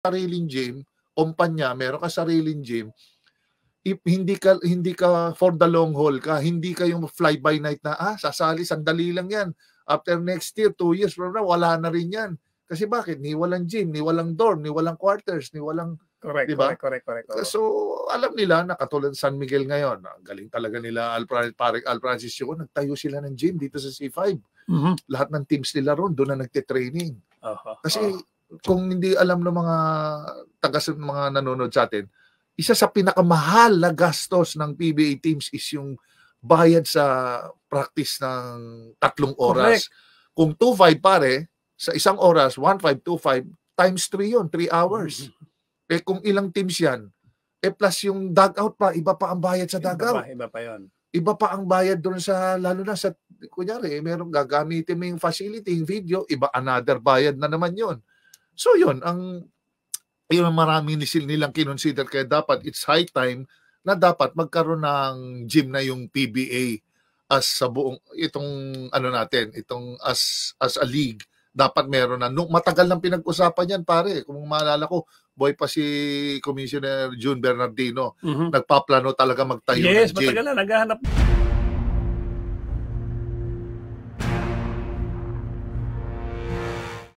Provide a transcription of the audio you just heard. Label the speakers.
Speaker 1: sariling gym, kumpanya, meron ka sariling gym, hindi ka for the long haul ka, hindi ka yung fly by night na sasali sandali lang yan. After next year, 2 years from now, wala na rin yan. Kasi bakit? Ni walang gym, ni walang dorm, ni walang quarters, ni walang,
Speaker 2: Correct,
Speaker 1: diba?
Speaker 2: correct.
Speaker 1: So, alam nila na katulad San Miguel ngayon, galing talaga nila Al Francisco, nagtayo sila ng gym dito sa C5. Lahat ng teams nila ron, doon na nagte-training. Kasi kung hindi alam ng mga mga nanonood sa atin, isa sa pinakamahal na gastos ng PBA teams is yung bayad sa practice ng 3 oras. Correct. Kung 2.5 pare, sa isang oras, 1.5, 2.5, times 3 yun, 3 hours. Kung ilang teams yan, plus yung dugout pa, iba pa ang bayad sa dugout.
Speaker 2: Iba pa yun.
Speaker 1: Iba pa ang bayad doon sa, lalo na sa, kunyari, merong gagamitin mo yung facility, yung video, iba another bayad na naman yun. So yun, yung marami nilang kinonsider, kaya dapat it's high time na dapat magkaroon ng gym na yung PBA as sa buong, itong as a league. Dapat meron na. Matagal nang pinag-usapan yan, pare. Kung maalala ko, boy pa si Commissioner June Bernardino, nagpaplano talaga magtayo ng gym.
Speaker 2: Yes, matagal na, naghahanap.